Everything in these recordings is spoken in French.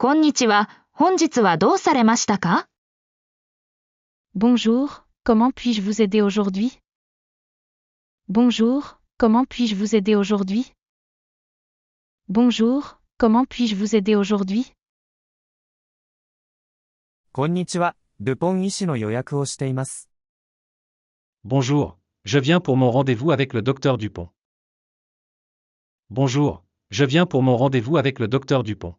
こんにちは。本日はどうされましたか？ Bonjour, comment puis-je vous aider aujourd'hui? Bonjour, comment puis-je vous aider aujourd'hui? Bonjour, comment puis-je vous aider aujourd'hui? こんにちは、ルポン医師の予約をしています。Bonjour, je viens pour mon rendez-vous avec le docteur Dupont. Bonjour, je viens pour mon rendez-vous avec le docteur Dupont.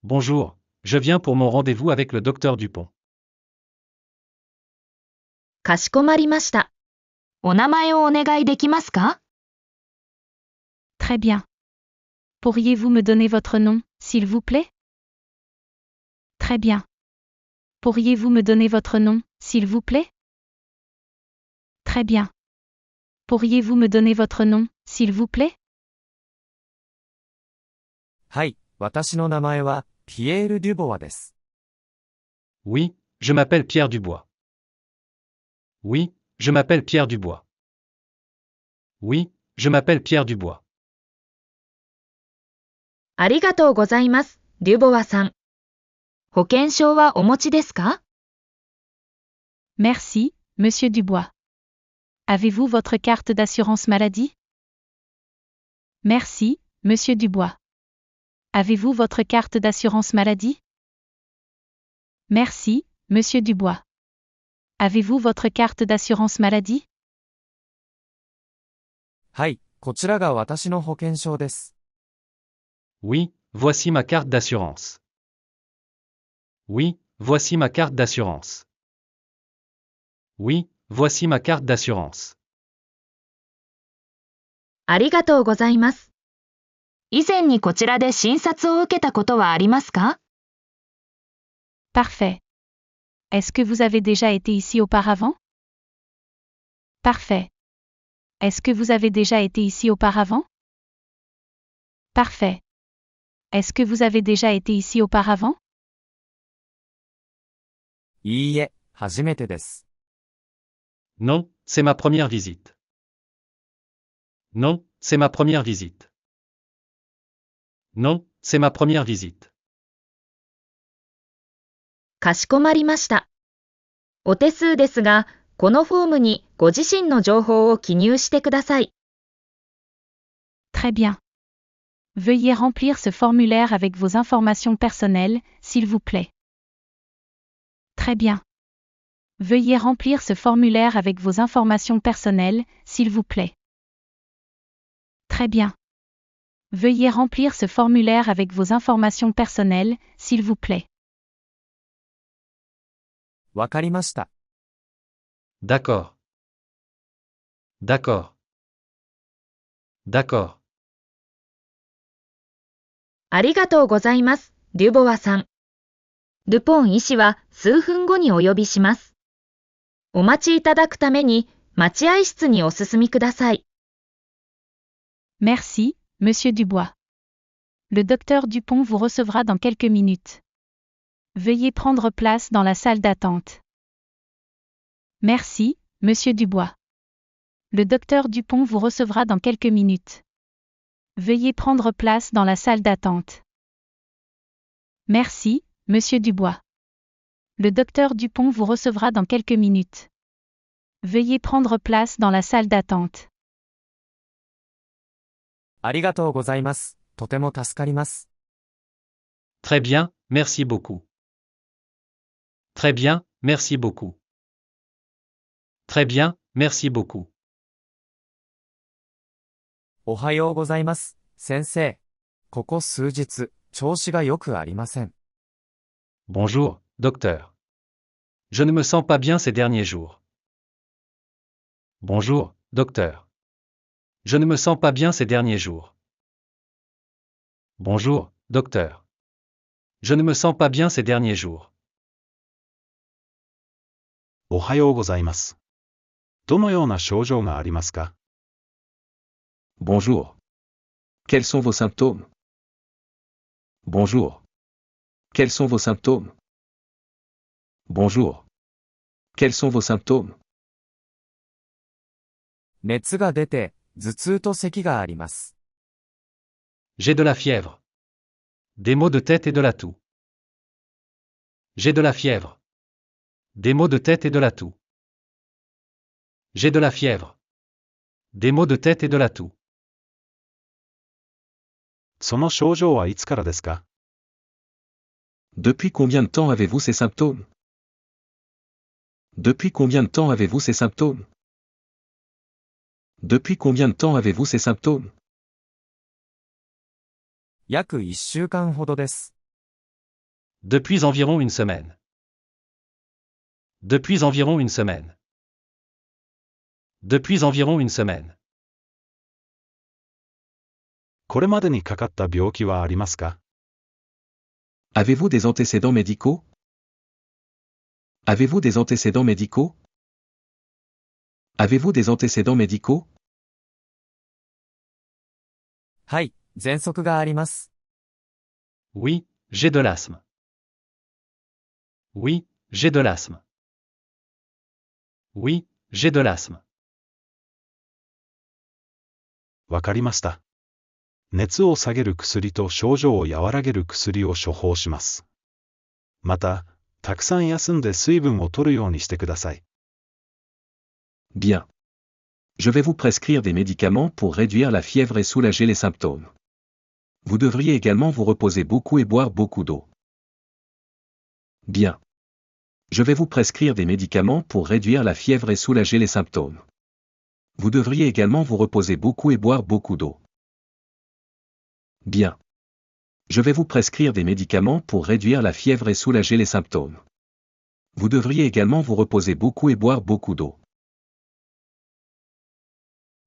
Bonjour, je viens pour mon rendez-vous avec le docteur Dupont. かしこまりました。お名前をお願いできますか？ Très bien. Pourriez-vous me donner votre nom, s'il vous plaît? Très bien. Pourriez-vous me donner votre nom, s'il vous plaît? Très bien. Pourriez-vous me donner votre nom, s'il vous plaît? はい、私の名前は、ピエール・デュボワです。Oui, je m'appelle Pierre Dubois. Oui, je m'appelle Pierre Dubois. Oui, je m'appelle Pierre Dubois. ありがとうございます、デュボワさん。保険証はお持ちですか？ Merci, monsieur Dubois. Avez-vous votre carte d'assurance maladie? Merci, monsieur Dubois. Avez-vous votre carte d'assurance maladie? Merci, monsieur Dubois. Avez-vous votre carte d'assurance maladie? はい、こちらが私の保険証です。Oui, voici ma carte d'assurance. Oui, voici ma carte d'assurance. Oui, voici ma carte d'assurance. ありがとうございます。以前にこちらで診察を受けたことはありますか？ Parfait. Est-ce que vous avez déjà été ici auparavant? Parfait. Est-ce que vous avez déjà été ici auparavant? Parfait. Est-ce que vous avez déjà été ici auparavant? いいえ、初めてです。Non, c'est ma première visite. Non, c'est ma première visite. Non, c'est ma première visite. かしこまりました。お手数ですが、このフォームにご自身の情報を記入してください。Très bien. Veuillez remplir ce formulaire avec vos informations personnelles, s'il vous plaît. Très bien. Veuillez remplir ce formulaire avec vos informations personnelles, s'il vous plaît. Très bien. Veuillez remplir ce formulaire avec vos informations personnelles, s'il vous plaît. わかりました。D'accord. D'accord. D'accord. ありがとうございます、デュボワさん。ルポン医師は数分後にお呼びします。お待ちいただくために待合室にお進みください。Merci, monsieur Dubois. Le docteur Dupont vous recevra dans quelques minutes. Veuillez prendre place dans la salle d'attente. Merci, monsieur Dubois. Le docteur Dupont vous recevra dans quelques minutes. Veuillez prendre place dans la salle d'attente. Merci, monsieur Dubois. Le docteur Dupont vous recevra dans quelques minutes. Veuillez prendre place dans la salle d'attente. ありがとうございます。とても助かります。Très bien, merci beaucoup. Très bien, merci beaucoup. Très bien, merci beaucoup. おはようございます、先生。ここ数日、調子がよくありません。Bonjour, docteur. Je ne me sens pas bien ces derniers jours. Bonjour, docteur. Je ne me sens pas bien ces derniers jours. Bonjour, docteur. Je ne me sens pas bien ces derniers jours. おはようございます。どのような症状がありますか？ Bonjour. Quels sont vos symptômes? Bonjour. Quels sont vos symptômes? Bonjour. Quels sont vos symptômes? 熱が出て、頭痛と咳があります。J'ai de la fièvre. Des maux de tête et de la toux. J'ai de la fièvre. Des maux de tête et de la toux. J'ai de la fièvre. Des maux de tête et de la toux. その症状はいつからですか？ Depuis combien de temps avez-vous ces symptômes? Depuis combien de temps avez-vous ces symptômes? Depuis combien de temps avez-vous ces symptômes? 約1週間ほどです。 Depuis environ une semaine. Depuis environ une semaine. Depuis environ une semaine. これまでにかかった病気はありますか？ Avez-vous des antécédents médicaux? Avez-vous des antécédents médicaux? Avez-vous des antécédents médicaux? はい、喘息があります。 Oui, j'ai de l'asthme. Oui, j'ai de l'asthme. Oui, j'ai de l'asthme. わかりました。熱を下げる薬と症状を和らげる薬を処方します。また、たくさん休んで水分を取るようにしてください。Bien. Je vais vous prescrire des médicaments pour réduire la fièvre et soulager les symptômes. Vous devriez également vous reposer beaucoup et boire beaucoup d'eau. Bien. Je vais vous prescrire des médicaments pour réduire la fièvre et soulager les symptômes. Vous devriez également vous reposer beaucoup et boire beaucoup d'eau. Bien. Je vais vous prescrire des médicaments pour réduire la fièvre et soulager les symptômes. Vous devriez également vous reposer beaucoup et boire beaucoup d'eau.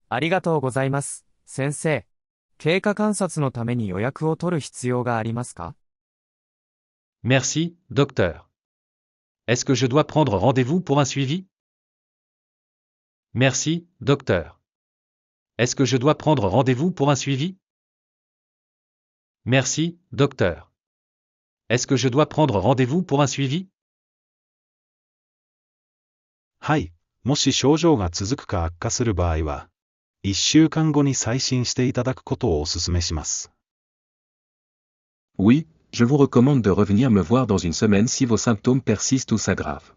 ありがとうございます、先生。経過観察のために予約を取る必要がありますか？ Merci, docteur. Est-ce que je dois prendre rendez-vous pour un suivi? Merci, docteur. Est-ce que je dois prendre rendez-vous pour un suivi? Merci, docteur. Est-ce que je dois prendre rendez-vous pour un suivi? はい。もし症状が続くか悪化する場合は、1週間後に再診していただくことをお勧めします。Oui, je vous recommande de revenir me voir dans une semaine si vos symptômes persistent ou s'aggravent.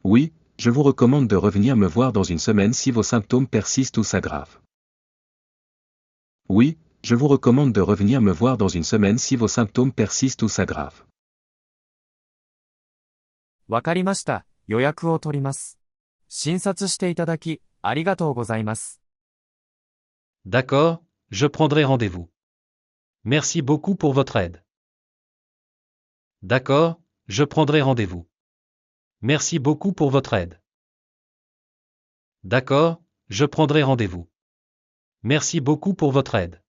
Oui, je vous recommande de revenir me voir dans une semaine si vos symptômes persistent ou s'aggravent. Oui, je vous recommande de revenir me voir dans une semaine si vos symptômes persistent ou s'aggravent. わかりました。予約を取ります。診察していただき、ありがとうございます。 D'accord, je prendrai rendez-vous. Merci beaucoup pour votre aide. D'accord, je prendrai rendez-vous. Merci beaucoup pour votre aide. D'accord, je prendrai rendez-vous. Merci beaucoup pour votre aide.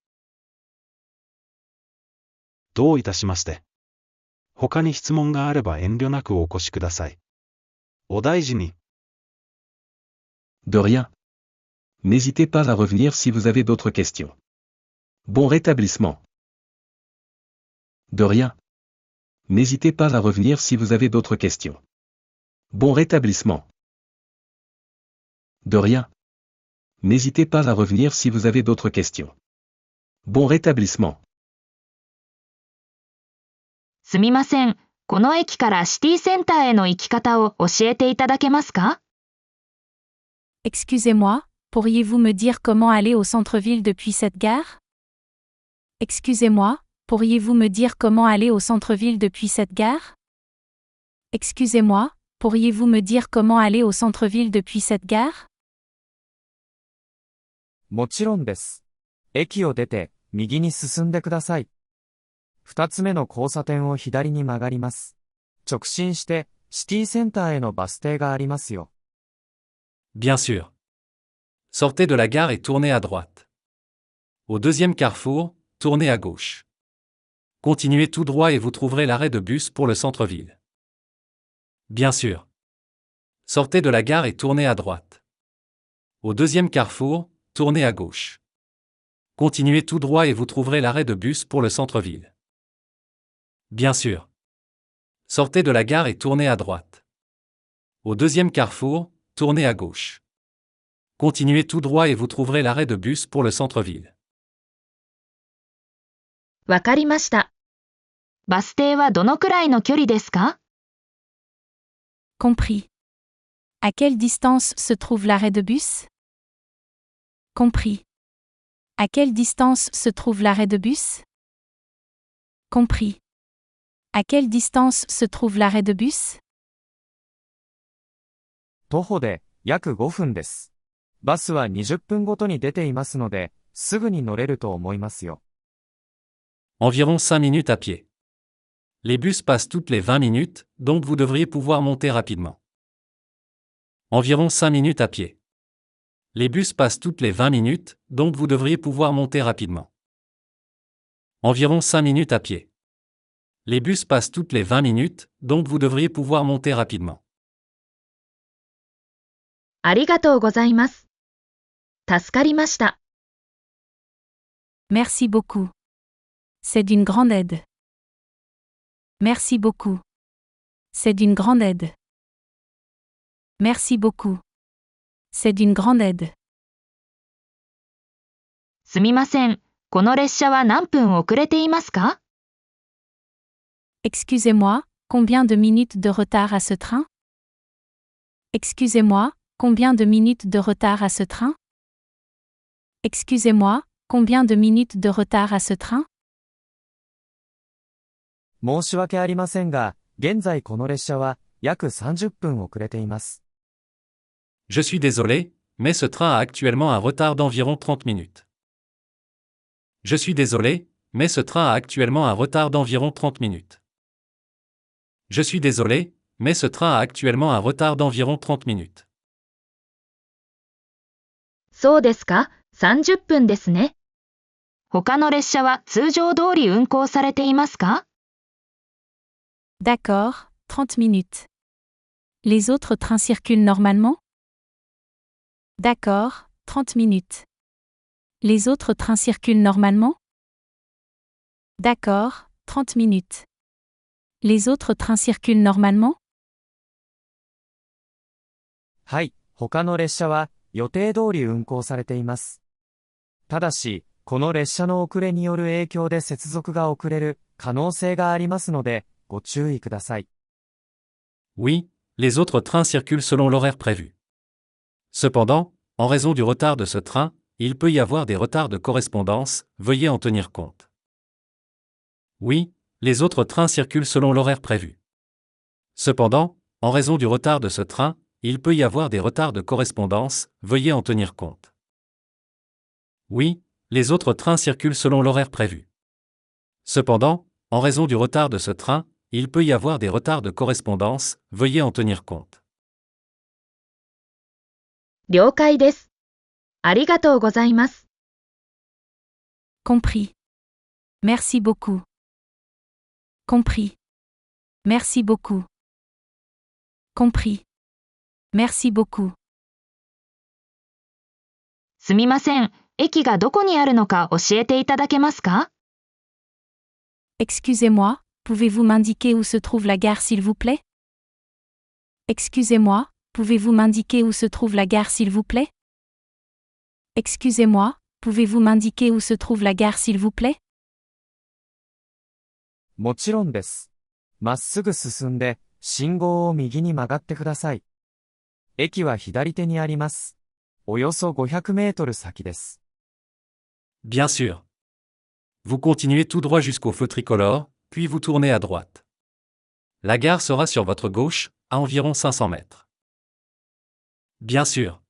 どういたしまして。他に質問があれば遠慮なくお越しください。お大事に。De rien. N'hésitez pas à revenir si vous avez d'autres questions. Bon rétablissement. De rien. N'hésitez pas à revenir si vous avez d'autres questions. Bon rétablissement. De rien. N'hésitez pas à revenir si vous avez d'autres questions. Bon rétablissement. すみません。この駅からシティセンターへの行き方を教えていただけますか？ Excusez-moi, pourriez-vous me dire comment aller au centre-ville depuis cette gare? Excusez-moi, pourriez-vous me dire comment aller au centre-ville depuis cette gare? Excusez-moi, pourriez-vous me dire comment aller au centre-ville depuis cette gare? もちろんです。駅を出て、右に進んでください。2つ目の交差点を左に曲がります。直進して、シティセンターへのバス停がありますよ。Bien sûr. Sortez de la gare et tournez à droite. Au deuxième carrefour, tournez à gauche. Continuez tout droit et vous trouverez l'arrêt de bus pour le centre-ville. Bien sûr. Sortez de la gare et tournez à droite. Au deuxième carrefour, tournez à gauche. Continuez tout droit et vous trouverez l'arrêt de bus pour le centre-ville. Bien sûr. Sortez de la gare et tournez à droite. Au deuxième carrefour, tournez à gauche. Continuez tout droit et vous trouverez l'arrêt de bus pour le centre-ville. わかりました。バス停はどのくらいの距離ですか？ Compris. À quelle distance se trouve l'arrêt de bus? Compris. À quelle distance se trouve l'arrêt de bus? Compris. À quelle distance se trouve l'arrêt de bus? 徒歩で約5分です。バスは20分ごとに出ていますので、すぐに乗れると思いますよ。Environ 5 minutes à pied. Les bus passent toutes les 20 minutes, donc vous devriez pouvoir monter rapidement. Environ 5 minutes à pied. Les bus passent toutes les 20 minutes, donc vous devriez pouvoir monter rapidement. Environ 5 minutes à pied. Les bus passent toutes les 20 minutes, donc vous devriez pouvoir monter rapidement. ありがとうございます。助かりました。Merci beaucoup. C'est d'une grande aide. Merci beaucoup. C'est d'une grande aide. Merci beaucoup. C'est d'une grande aide. すみません。この列車は何分遅れていますか？ Excusez-moi, combien de minutes de retard à ce train? Excusez-moi, combien de minutes de retard à ce train? Excusez-moi, combien de minutes de retard à ce train? 申し訳ありませんが、現在この列車は約30分遅れています。Je suis désolé, mais ce train a actuellement un retard d'environ 30 minutes. Je suis désolé, mais ce train a actuellement un retard d'environ 30 minutes. Je suis désolé, mais ce train a actuellement un retard d'environ 30 minutes. そうですか、30分ですね。他の列車は通常通り運行されていますか？ D'accord, 30 minutes. Les autres trains circulent normalement? D'accord, 30 minutes. Les autres trains circulent normalement? D'accord, 30 minutes. Les autres trains circulent normalement? はい、他の列車は予定通り運行されています。ただし、この列車の遅れによる影響で接続が遅れる可能性がありますので、ご注意ください。Oui, les autres trains circulent selon l'horaire prévu. Cependant, en raison du retard de ce train, il peut y avoir des retards de correspondance, veuillez en tenir compte. Oui, les autres trains circulent selon l'horaire prévu. Cependant, en raison du retard de ce train, il peut y avoir des retards de correspondance, veuillez en tenir compte. Oui, les autres trains circulent selon l'horaire prévu. Cependant, en raison du retard de ce train, il peut y avoir des retards de correspondance, veuillez en tenir compte. 了解です。ありがとうございます。Compris. Merci beaucoup. Compris. Merci beaucoup. Compris. Merci beaucoup. すみません。駅がどこにあるのか教えていただけますか？ Excusez-moi, pouvez-vous m'indiquer où se trouve la gare s'il vous plaît? Excusez-moi, pouvez-vous m'indiquer où se trouve la gare s'il vous plaît? Excusez-moi, pouvez-vous m'indiquer où se trouve la gare s'il vous plaît? もちろんです。まっすぐ進んで、信号を右に曲がってください。駅は左手にあります。およそ500メートル先です。Bien sûr. Vous continuez tout droit jusqu'au feu tricolore, puis vous tournez à droite. La gare sera sur votre gauche, à environ 500 mètres. Bien sûr.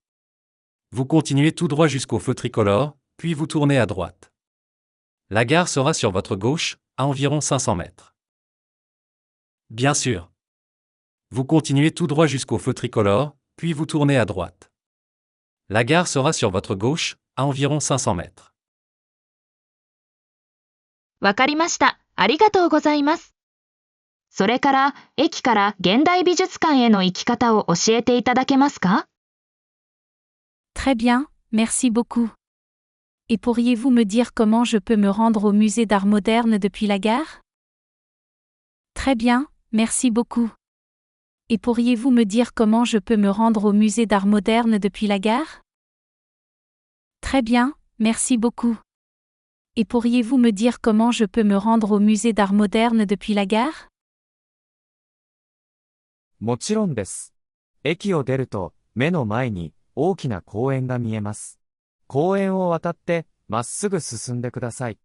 Vous continuez tout droit jusqu'au feu tricolore, puis vous tournez à droite. La gare sera sur votre gauche, à environ 500 mètres. Bien sûr. Vous continuez tout droit jusqu'au feu tricolore, puis vous tournez à droite. La gare sera sur votre gauche, à environ 500 mètres. わかりました。ありがとうございます。それから、駅から現代美術館への行き方を教えていただけますか？ Très bien, merci beaucoup. Et pourriez-vous me dire comment je peux me rendre au musée d'art moderne depuis la gare? Très bien, merci beaucoup. Et pourriez-vous me dire comment je peux me rendre au musée d'art moderne depuis la gare? Très bien, merci beaucoup. Et pourriez-vous me dire comment je peux me rendre au musée d'art moderne depuis la gare? もちろんです。駅を出ると、目の前に大きな公園が見えます。公園を渡って、まっすぐ進んでください。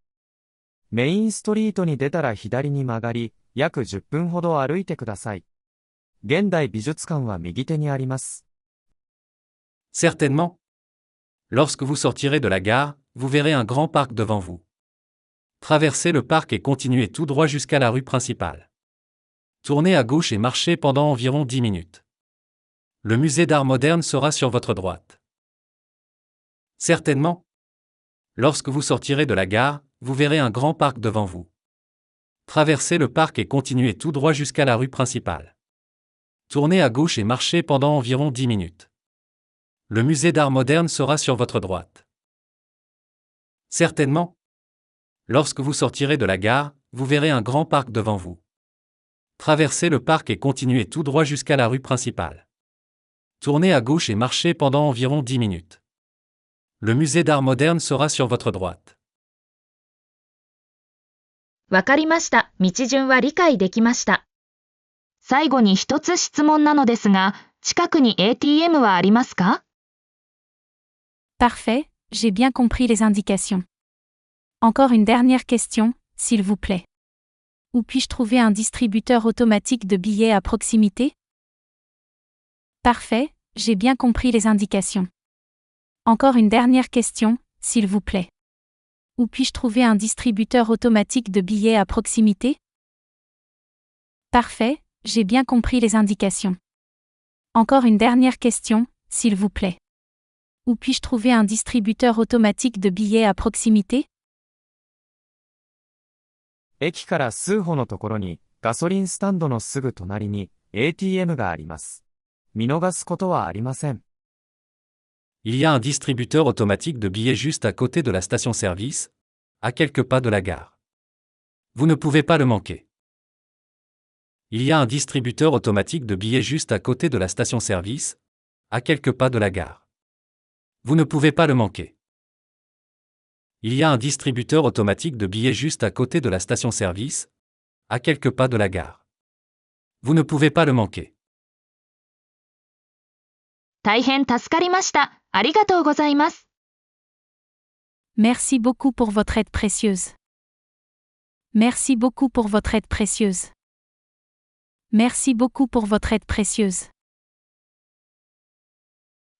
メインストリートに出たら左に曲がり、約10分ほど歩いてください。現代美術館は右手にあります。Certainement. Lorsque vous sortirez de la gare, vous verrez un grand parc devant vous. Traversez le parc et continuez tout droit jusqu'à la rue principale. Tournez à gauche et marchez pendant environ 10 minutes. Le musée d'art moderne sera sur votre droite. Certainement. Lorsque vous sortirez de la gare, vous verrez un grand parc devant vous. Traversez le parc et continuez tout droit jusqu'à la rue principale. Tournez à gauche et marchez pendant environ 10 minutes. Le musée d'art moderne sera sur votre droite. Certainement. Lorsque vous sortirez de la gare, vous verrez un grand parc devant vous. Traversez le parc et continuez tout droit jusqu'à la rue principale. Tournez à gauche et marchez pendant environ 10 minutes. Le musée d'art moderne sera sur votre droite. わかりました。道順は理解できました。最後に一つ質問なのですが、近くに ATM はありますか？ Parfait, j'ai bien compris les indications. Encore une dernière question, s'il vous plaît. Où puis-je trouver un distributeur automatique de billets à proximité? Parfait, j'ai bien compris les indications. Encore une dernière question, s'il vous plaît. Où puis-je trouver un distributeur automatique de billets à proximité? Parfait, j'ai bien compris les indications. Encore une dernière question, s'il vous plaît. Où puis-je trouver un distributeur automatique de billets à proximité? 駅から数歩のところに、ガソリンスタンドのすぐ隣に ATM があります。見逃すことはありません。Il y a un distributeur automatique de billets juste à côté de la station-service, à quelques pas de la gare. Vous ne pouvez pas le manquer. Il y a un distributeur automatique de billets juste à côté de la station-service, à quelques pas de la gare. Vous ne pouvez pas le manquer. Il y a un distributeur automatique de billets juste à côté de la station-service, à quelques pas de la gare. Vous ne pouvez pas le manquer. 大変助かりました。ありがとうございます。Merci beaucoup pour votre aide précieuse. Merci beaucoup pour votre aide précieuse. Merci beaucoup pour votre aide précieuse.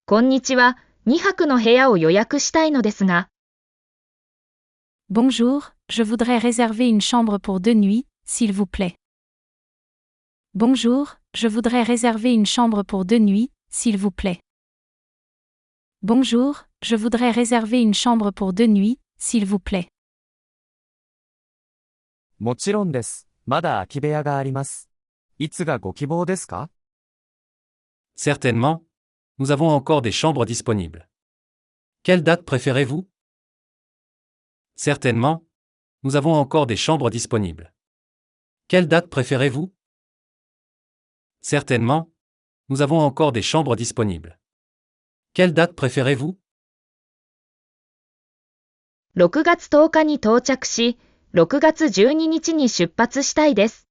こんにちは。2泊の部屋を予約したいのですが。Bonjour, je voudrais réserver une chambre pour 2 nuits, s'il vous plaît. Bonjour, je voudrais réserver une chambre pour 2 nuits, s'il vous plaît. Bonjour, je voudrais réserver une chambre pour 2 nuits, s'il vous plaît. もちろんです。まだ空き部屋があります。いつがご希望ですか？ Certainement. Nous avons encore des chambres disponibles. Quelle date préférez-vous? Certainement. Nous avons encore des chambres disponibles. Quelle date préférez-vous? Certainement. Nous avons encore des chambres disponibles. Quelle date préférez-vous? 6月10日に到着し、6月12日に出発したいです。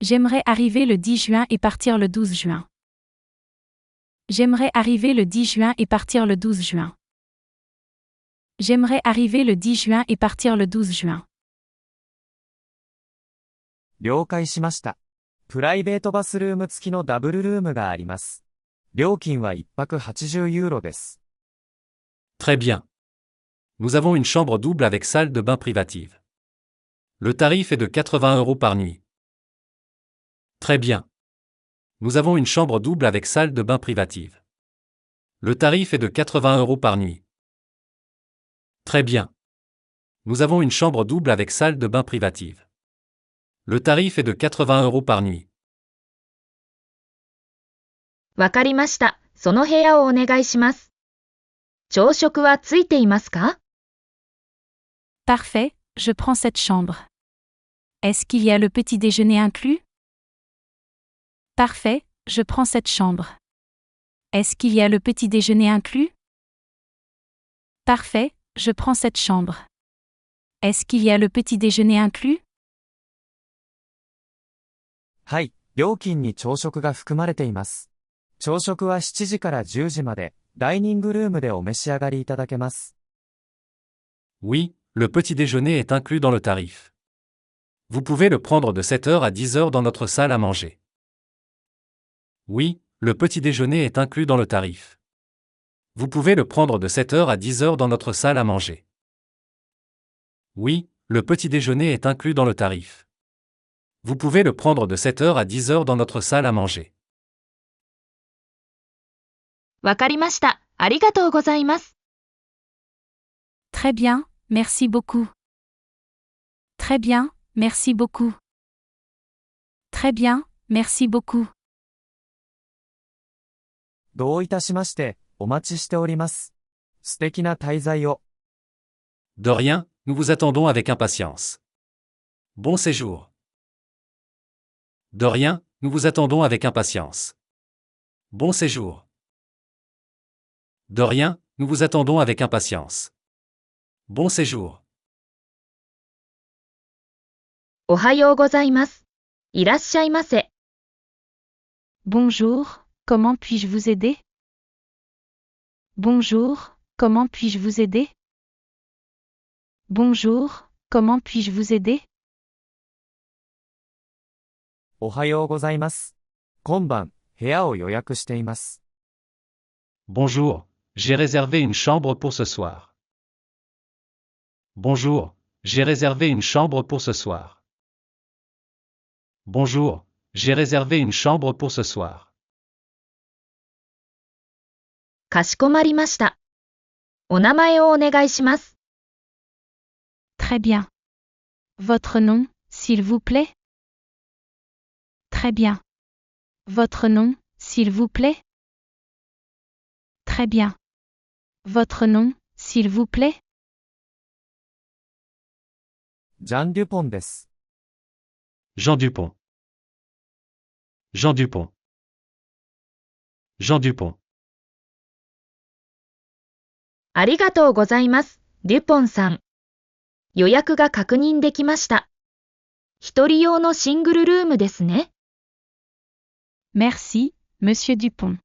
J'aimerais arriver le 10 juin et partir le 12 juin. J'aimerais arriver le 10 juin et partir le 12 juin. J'aimerais arriver le 10 juin et partir le 12 juin. 了解しました。プライベートバスルーム付きのダブルルームがあります。料金は1泊80ユーロです。Très bien. Nous avons une chambre double avec salle de bain privative. Le tarif est de 80 € par nuit. Très bien. Nous avons une chambre double avec salle de bain privative. Le tarif est de 80 € par nuit. Très bien. Nous avons une chambre double avec salle de bain privative. Le tarif est de 80 € par nuit. わかりました。その部屋をお願いします。朝食はついていますか？ Parfait, je prends cette chambre. Est-ce qu'il y a le petit déjeuner inclus? Parfait, je prends cette chambre. Est-ce qu'il y a le petit déjeuner inclus? Parfait, Je prends cette chambre. Est-ce qu'il y a le petit déjeuner inclus? はい、料金に朝食が含まれています。朝食は7時から10時まで、ダイニングルームでお召し上がりいただけます。Oui, le petit déjeuner est inclus dans le tarif. Vous pouvez le prendre de 7 heures à 10 heures dans notre salle à manger. Oui, le petit déjeuner est inclus dans le tarif. Vous pouvez le prendre de 7 heures à 10 heures dans notre salle à manger. Oui, le petit déjeuner est inclus dans le tarif. Vous pouvez le prendre de 7 heures à 10 heures dans notre salle à manger. わかりました。ありがとうございます。Très bien, merci beaucoup. Très bien, merci beaucoup. Très bien, merci beaucoup. どういたしまして、お待ちしております。素敵な滞在を。De rien, nous vous attendons avec impatience. Bon séjour. De rien, nous vous attendons avec impatience. Bon séjour. De rien, nous vous attendons avec impatience. Bon séjour. おはようございます。いらっしゃいませ。Bonjour, comment puis-je vous aider? Bonjour, comment puis-je vous aider? Bonjour, comment puis-je vous aider? おはようございます。今晩、部屋を予約しています。Bonjour, j'ai réservé une chambre pour ce soir. Bonjour, j'ai réservé une chambre pour ce soir. Bonjour, j'ai réservé une chambre pour ce soir. かしこまりました。お名前をお願いします。Très bien. Votre nom, s'il vous plaît? Très bien. Votre nom, s'il vous plaît? Très bien. Votre nom, s'il vous plaît? ジャン・デュポンです。Jean Dupont. Jean Dupont. Jean Dupont. ありがとうございます、デュポンさん。予約が確認できました。一人用のシングルルームですね。Merci, Monsieur Dupont.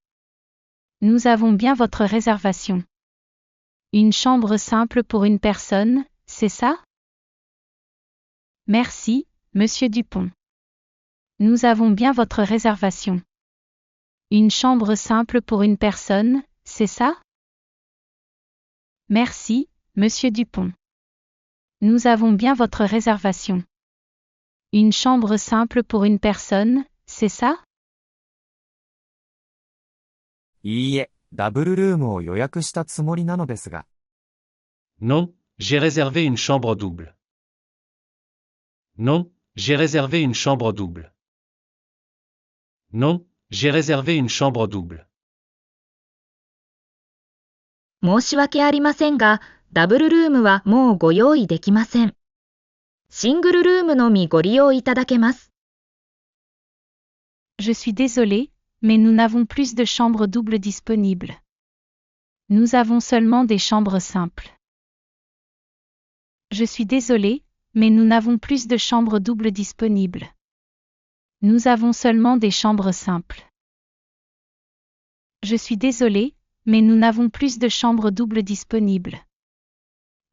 Nous avons bien votre réservation. Une chambre simple pour une personne, c'est ça? Merci, Monsieur Dupont. Nous avons bien votre réservation. Une chambre simple pour une personne, c'est ça? Merci, Monsieur Dupont. Nous avons bien votre réservation. Une chambre simple pour une personne, c'est ça? いいえ、ダブルルームを予約したつもりなのですが。Non, j'ai réservé une chambre double. Non, j'ai réservé une chambre double. Non, j'ai réservé une chambre double. 申し訳ありませんが、ダブルルームはもうご用意できません。シングルルームのみご利用いただけます。Je suis désolé, mais nous n'avons plus de chambres doubles disponibles. Nous avons seulement des chambres simples. Je suis désolé, mais nous n'avons plus de chambres doubles disponibles. Nous avons seulement des chambres simples. Je suis désolé, mais nous n'avons plus de chambres doubles disponibles.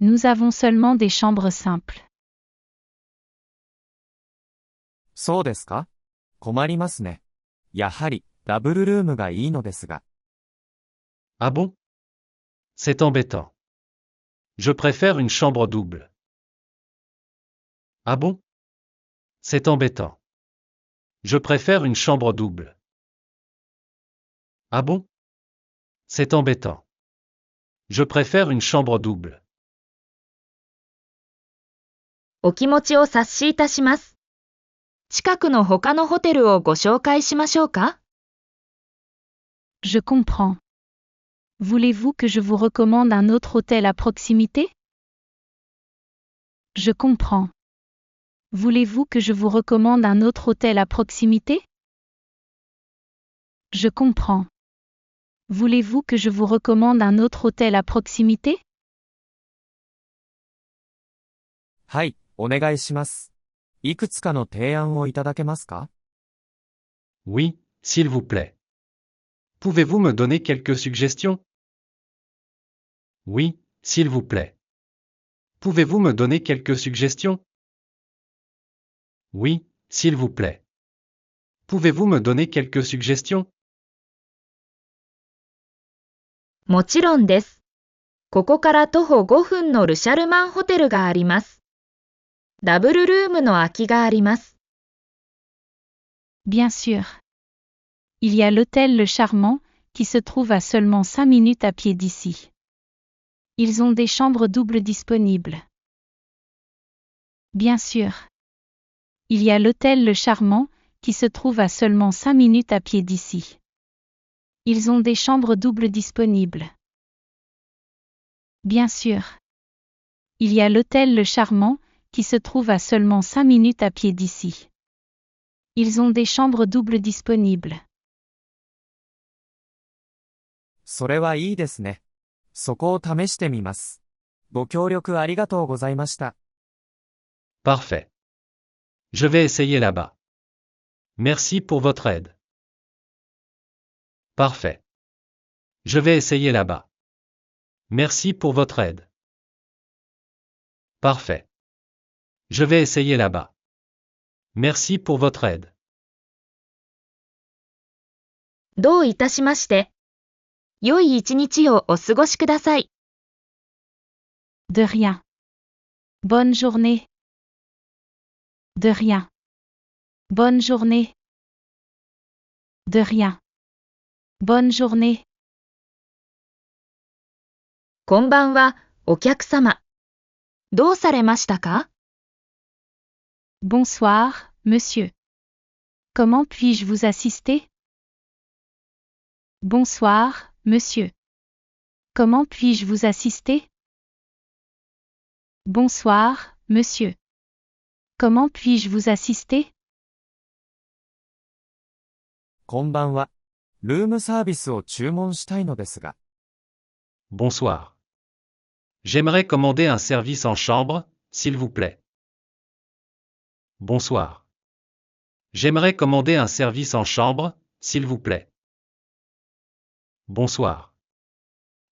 Nous avons seulement des chambres simples. そうですか？困りますね。やはり、ダブルルームがいいのですが。Ah bon? C'est embêtant. Je préfère une chambre double. Ah bon? C'est embêtant. Je préfère une chambre double. Ah bon? C'est embêtant. Je préfère une chambre double. お気持ちを察しいたします。近くの他のホテルをご紹介しましょうか？ Je comprends. Voulez-vous que je vous recommande un autre hôtel à proximité? Je comprends. Voulez-vous que je vous recommande un autre hôtel à proximité? Je comprends. Voulez-vous que je vous recommande un autre hôtel à proximité? はい、お願いします。いくつかの提案をいただけますか？ Oui, s'il vous plaît. Pouvez-vous me donner quelques suggestions? Oui, s'il vous plaît. Pouvez-vous me donner quelques suggestions? Oui, s'il vous plaît. Pouvez-vous me donner quelques suggestions? もちろんです。ここから徒歩5分のルシャルマンホテルがあります。ダブルルームの空きがあります。Bien sûr. Il y a l'hôtel Le Charmant, qui se trouve à seulement 5 minutes à pied d'ici. Ils ont des chambres doubles disponibles. Bien sûr. Il y a l'hôtel Le Charmant, qui se trouve à seulement 5 minutes à pied d'ici. Ils ont des chambres doubles disponibles. Bien sûr. Il y a l'hôtel Le Charmant, qui se trouve à seulement 5 minutes à pied d'ici. Ils ont des chambres doubles disponibles. それはいいですね。そこを試してみます。ご協力ありがとうございました。Parfait. Je vais essayer là-bas. Merci pour votre aide. Parfait. Je vais essayer là-bas. Merci pour votre aide. Parfait. Je vais essayer là-bas. Merci pour votre aide. どういたしまして。良い一日をお過ごしください。De rien. Bonne journée. De rien. Bonne journée. De rien. Bonne journée. こんばんは、お客様。どうされましたか？ Bonsoir, monsieur. Comment puis-je vous assister? Bonsoir, monsieur. Comment puis-je vous assister? Bonsoir, monsieur. Comment puis-je vous assister? こんばんは。ルームサービスを注文したいのですが。Bonsoir. J'aimerais commander un service en chambre, s'il vous plaît. Bonsoir. J'aimerais commander un service en chambre, s'il vous plaît. Bonsoir.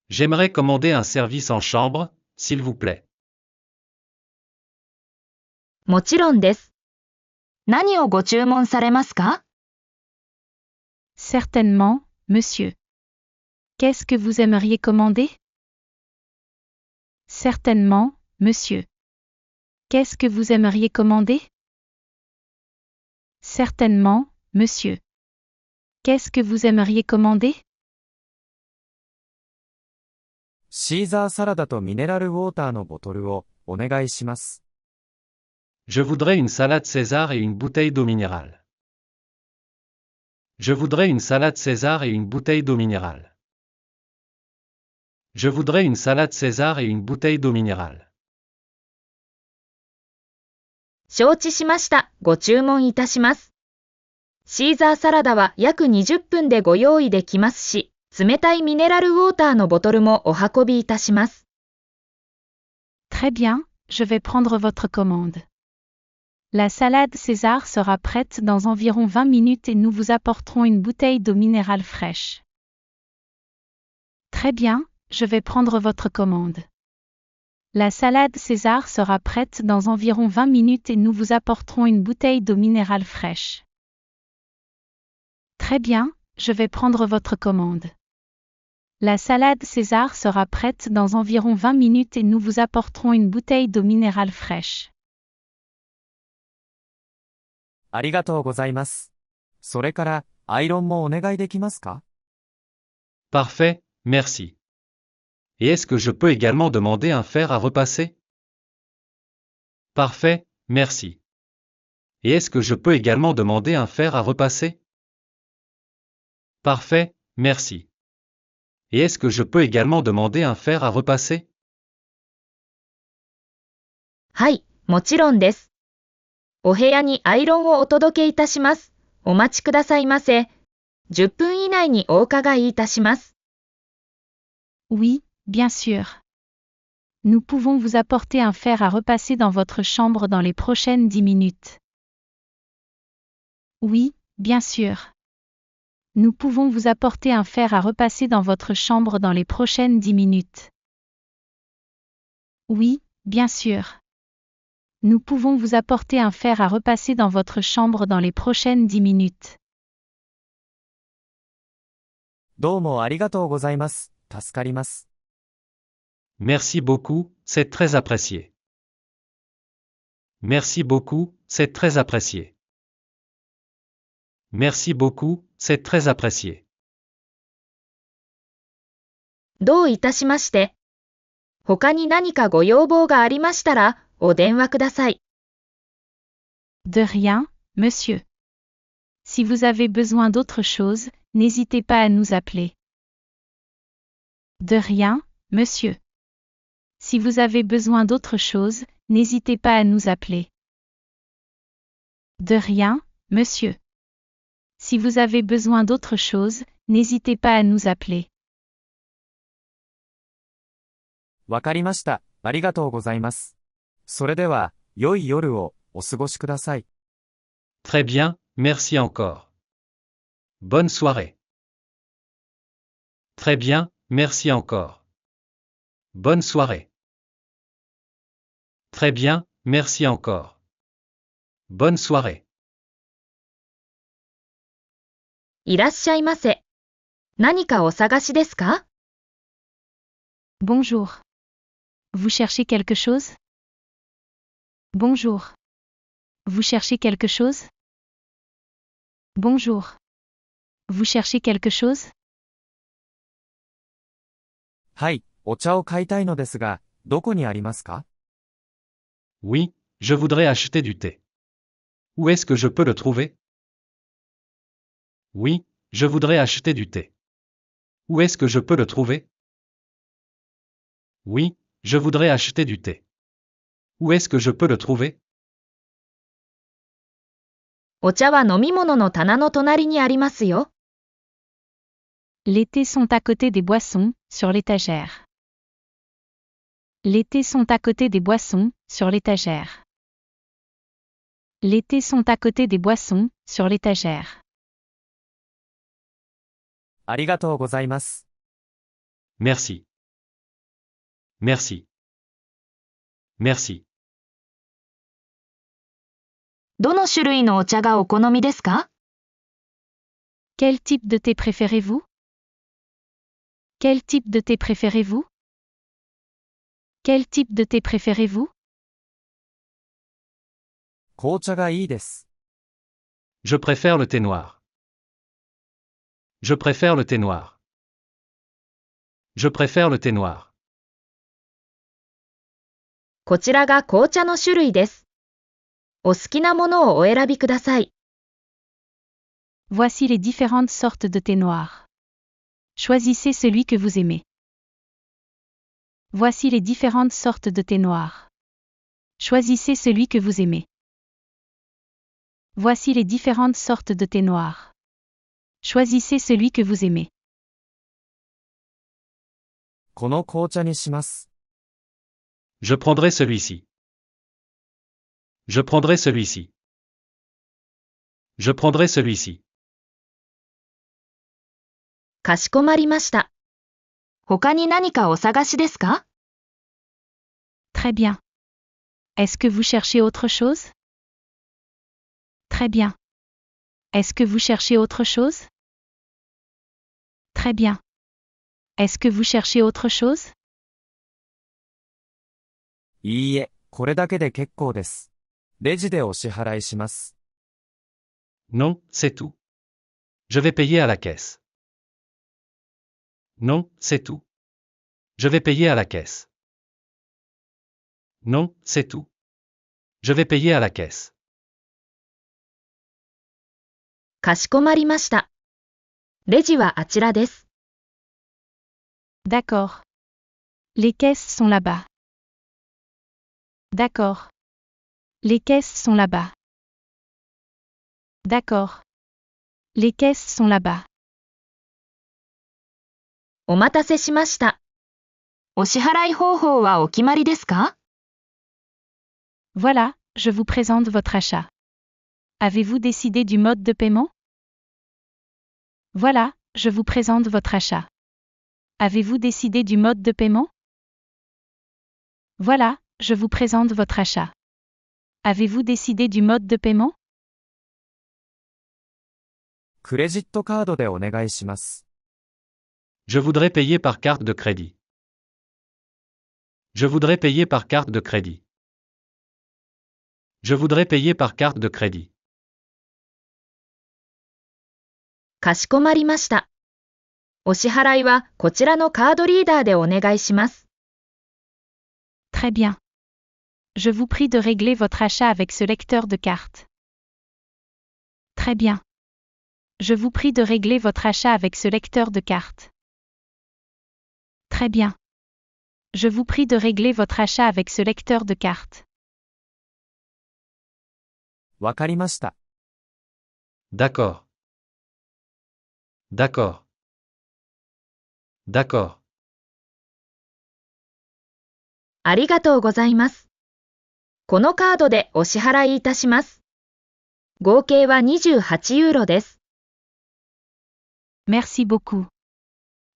J'aimerais commander un service en chambre, s'il vous plaît. もちろんです。何をご注文されますか？ Certainement, monsieur. Qu'est-ce que vous aimeriez commander? Certainement, monsieur. Qu'est-ce que vous aimeriez commander? Certainement, monsieur. Qu'est-ce que vous aimeriez commander? シーザーサラダとミネラルウォーターのボトルをお願いします。Je voudrais une salade César et une bouteille d'eau minérale. Je voudrais une salade César et une bouteille d'eau minérale. Je voudrais une salade César et une bouteille d'eau minérale. 承知しました。ご注文いたします。シーザーサラダは約20分でご用意できますし、冷たいミネラルウォーターのボトルもお運びいたします。Très bien, je vais prendre votre commande. La salade César sera prête dans environ 20 minutes et nous vous apporterons une bouteille d'eau minérale fraîche. Très bien, je vais prendre votre commande. La salade César sera prête dans environ 20 minutes et nous vous apporterons une bouteille d'eau minérale fraîche. Très bien, je vais prendre votre commande. La salade César sera prête dans environ 20 minutes et nous vous apporterons une bouteille d'eau minérale fraîche. ありがとうございます。それから、アイロンもお願いできますか？ Parfait, merci. Et est-ce que je peux également demander un fer à repasser? Parfait, merci. Et est-ce que je peux également demander un fer à repasser? Parfait, merci. Et est-ce que je peux également demander un fer à repasser? はい、もちろんです。お部屋にアイロンをお届けいたします。お待ちくださいませ。10分以内にお伺いいたします。Oui, bien sûr. Nous pouvons vous apporter un fer à repasser dans votre chambre dans les prochaines 10 minutes. Oui, bien sûr. Nous pouvons vous apporter un fer à repasser dans votre chambre dans les prochaines 10 minutes. Oui, bien sûr. Nous pouvons vous apporter un fer à repasser dans votre chambre dans les prochaines 10 minutes. どうもありがとうございます。助かります。Merci beaucoup, c'est très apprécié. Merci beaucoup, c'est très apprécié. Merci beaucoup, c'est très apprécié. どういたしまして。他に何かご要望がありましたら、お電話ください。De rien, monsieur. Si vous avez besoin d'autre chose, n'hésitez pas à nous appeler. De rien, monsieur. Si vous avez besoin d'autre chose, n'hésitez pas à nous appeler. De rien, monsieur. Si vous avez besoin d'autre chose, n'hésitez pas à nous appeler. わかりました。ありがとうございます。それでは、良い夜をお過ごしください。Très bien, merci encore. Bonne soirée. Très bien, merci encore. Bonne soirée. Très bien, merci encore. Bonne soirée. いらっしゃいませ。何かお探しですか？ Bonjour. Vous cherchez quelque chose? Bonjour. Vous cherchez quelque chose? Bonjour. Vous cherchez quelque chose? はい、お茶を買いたいのですが、どこにありますか？ Oui, je voudrais acheter du thé. Où est-ce que je peux le trouver? Oui, je voudrais acheter du thé. Où est-ce que je peux le trouver? Oui, je voudrais acheter du thé. Où est-ce que je peux le trouver? お茶は飲み物の棚の隣にありますよ。Les thés sont à côté des boissons, sur l'étagère. Les thés sont à côté des boissons, sur l'étagère. Les thés sont à côté des boissons, sur l'étagère. ありがとうございます。Merci. Merci. Merci. どの種類のお茶がお好みですか？ Quel type de thé préférez-vous? Quel type de thé préférez-vous? Quel type de thé préférez-vous? 紅茶がいいです。Je préfère le thé noir. Je préfère le thé noir. Je préfère le thé noir. こちらが紅茶の種類です。お好きなものをお選びください。Voici les différentes sortes de thé noir. Choisissez celui que vous aimez. Voici les différentes sortes de thé noir. Choisissez celui que vous aimez. Voici les différentes sortes de thé noir. Choisissez celui que vous aimez. この紅茶にします。Je prendrai celui-ci. Je prendrai celui-ci. Je prendrai celui-ci. かしこまりました。他に何かお探しですか？ Très bien. Est-ce que vous cherchez autre chose? Très bien. Est-ce que vous cherchez autre chose? Très bien. Est-ce que vous cherchez autre chose? いいえ、これだけで結構です。レジでお支払いします。Non, c'est tout. Je vais payer à la caisse. Non, c'est tout. Je vais payer à la caisse. Non, c'est tout. Je vais payer à la caisse. かしこまりました。レジはあちらです。D'accord. Les caisses sont là-bas. D'accord. Les caisses sont là-bas. D'accord. Les caisses sont là-bas. お待たせしました。お支払い方法はお決まりですか？ Voilà, je vous présente votre achat. Avez-vous décidé du mode de paiement? Voilà, je vous présente votre achat. Avez-vous décidé du mode de paiement? Voilà, je vous présente votre achat. Avez-vous décidé du mode de paiement? クレジットカードでお願いします。Je voudrais payer par carte de crédit. Je voudrais payer par carte de crédit. Je voudrais payer par carte de crédit. かしこまりました。お支払いはこちらのカードリーダーでお願いします。Très bien. Je vous prie de régler votre achat avec ce lecteur de carte. Très bien. Je vous prie de régler votre achat avec ce lecteur de carte. Très bien. Je vous prie de régler votre achat avec ce lecteur de carte. わかりました。D'accord. D'accord. D'accord. ありがとうございます。このカードでお支払いいたします。合計は28ユーロです。Merci beaucoup.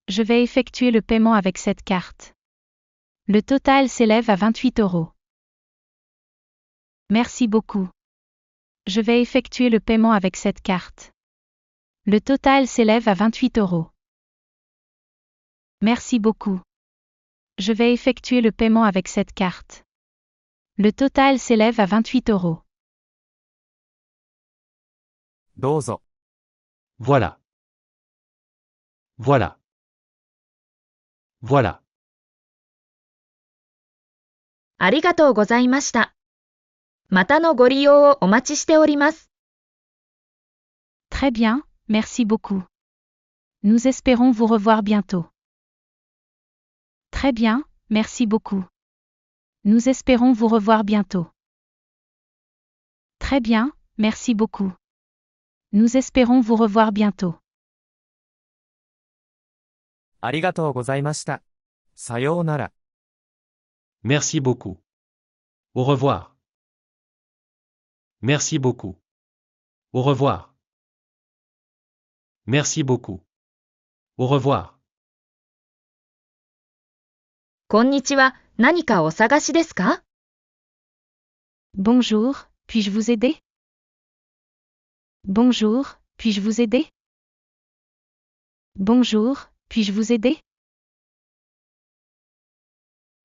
Je vais effectuer le paiement avec cette carte. Le total s'élève à 28 euros. Merci beaucoup. Je vais effectuer le paiement avec cette carte. Le total s'élève à 28 euros. Merci beaucoup. Je vais effectuer le paiement avec cette carte. Le total s'élève à 28 euros. どうぞ。Voilà. Voilà. Voilà. ありがとうございました。またのご利用をお待ちしております。Très bien, merci beaucoup. Nous espérons vous revoir bientôt. Très bien, merci beaucoup. Nous espérons vous revoir bientôt. Très bien, merci beaucoup. Nous espérons vous revoir bientôt. ありがとうございました。さようなら。Merci beaucoup. Au revoir. Merci beaucoup. Au revoir. Merci beaucoup. Au revoir. こんにちは、何かお探しですか？ Bonjour, puis-je vous aider? Bonjour, puis-je vous aider? Bonjour, puis-je vous aider?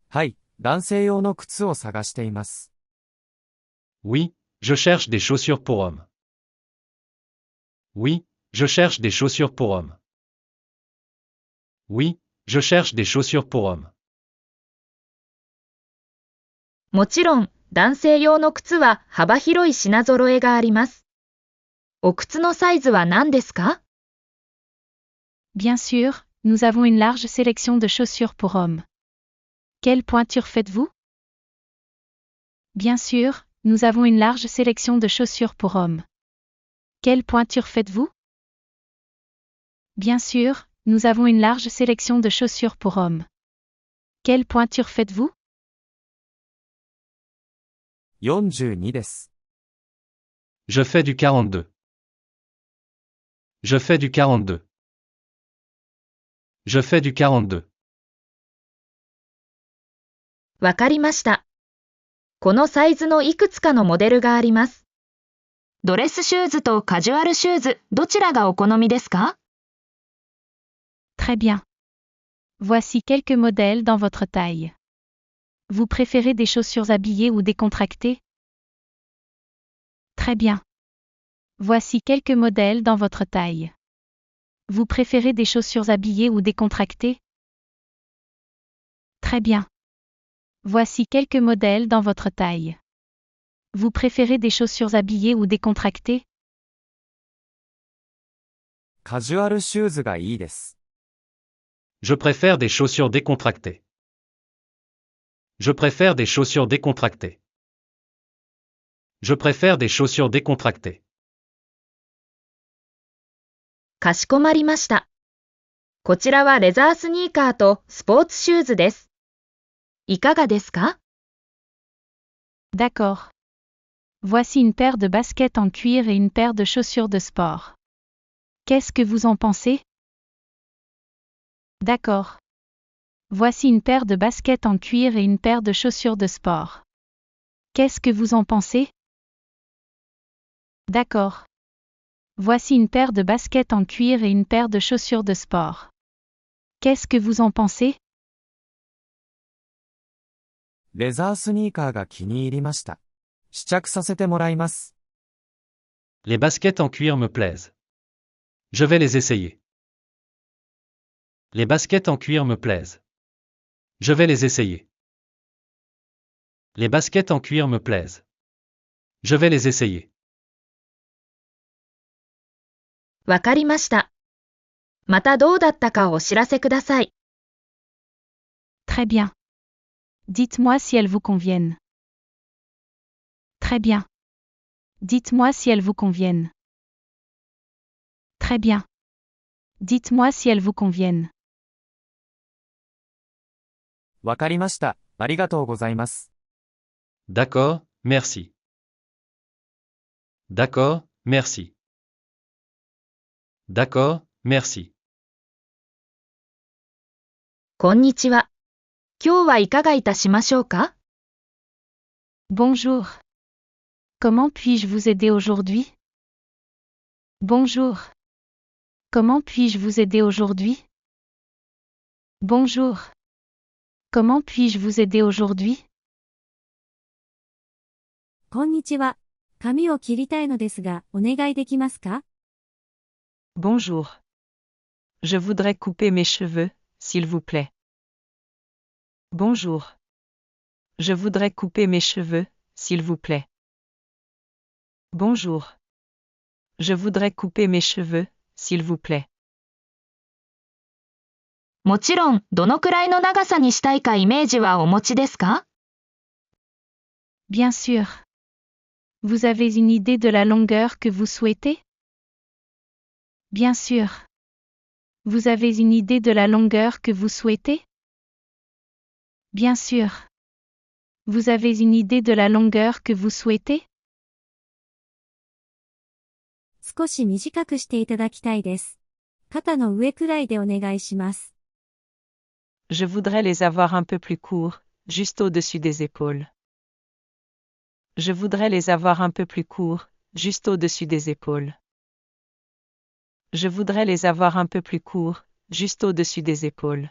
はい、男性用の靴を探しています。Oui, je cherche des chaussures pour hommes. Oui, je cherche des chaussures pour hommes. Oui, je cherche des chaussures pour hommes. もちろん、男性用の靴は幅広い品揃えがあります。お靴のサイズは何ですか？ Bien sûr, nous avons une large sélection de chaussures pour hommes. Quelle pointure faites-vous? Bien sûr, nous avons une large sélection de chaussures pour hommes. Quelle pointure faites-vous? Bien sûr, nous avons une large sélection de chaussures pour hommes. Quelle pointure faites-vous? 42です。Je fais du 42. Je fais du 42. Je fais du 42. わかりました。このサイズのいくつかのモデルがあります。ドレスシューズとカジュアルシューズ、どちらがお好みですか？ Très bien. Voici quelques modèles dans votre taille. Vous préférez des chaussures habillées ou décontractées? Très bien. Voici quelques modèles dans votre taille. Vous préférez des chaussures habillées ou décontractées? Très bien. Voici quelques modèles dans votre taille. Vous préférez des chaussures habillées ou décontractées? カジュアルシューズがいいです。Je préfère des chaussures décontractées. Je préfère des chaussures décontractées. Je préfère des chaussures décontractées. かしこまりました。こちらはレザースニーカーとスポーツシューズです。いかがですか？ D'accord. Voici une paire de baskets en cuir et une paire de chaussures de sport. Qu'est-ce que vous en pensez? D'accord. Voici une paire de baskets en cuir et une paire de chaussures de sport. Qu'est-ce que vous en pensez? D'accord. Voici une paire de baskets en cuir et une paire de chaussures de sport. Qu'est-ce que vous en pensez? レザースニーカーが気に入りました。試着させてもらいます。Les baskets en cuir me plaisent. Je vais les essayer. Les baskets en cuir me plaisent. Je vais les essayer. Les baskets en cuir me plaisent. Je vais les essayer. わかりました。またどうだったかお知らせください。Très bien. Dites-moi si elles vous conviennent. Très bien. Dites-moi si elles vous conviennent. Très bien. Dites-moi si elles vous conviennent. わかりました。ありがとうございます。D'accord, merci. D'accord, merci. D'accord, merci. こんにちは。今日はいかがいたしましょうか？ Bonjour. Comment puis-je vous aider aujourd'hui? Bonjour. Comment puis-je vous aider aujourd'hui? Bonjour. Comment puis-je vous aider aujourd'hui? こんにちは。髪を切りたいのですが、お願いできますか？ Bonjour. Je voudrais couper mes cheveux, s'il vous plaît. Bonjour. Je voudrais couper mes cheveux, s'il vous plaît. Bonjour. Je voudrais couper mes cheveux, s'il vous plaît. もちろん、どのくらいの長さにしたいかイメージはお持ちですか？ Bien sûr. Vous avez une idée de la longueur que vous souhaitez? Bien sûr. Vous avez une idée de la longueur que vous souhaitez? Bien sûr. Vous avez une idée de la longueur que vous souhaitez? 少し短くしていただきたいです。肩の上くらいでお願いします。Je voudrais les avoir un peu plus courts, juste au-dessus des épaules. Je voudrais les avoir un peu plus courts, juste au-dessus des épaules. Je voudrais les avoir un peu plus courts, juste au-dessus des épaules.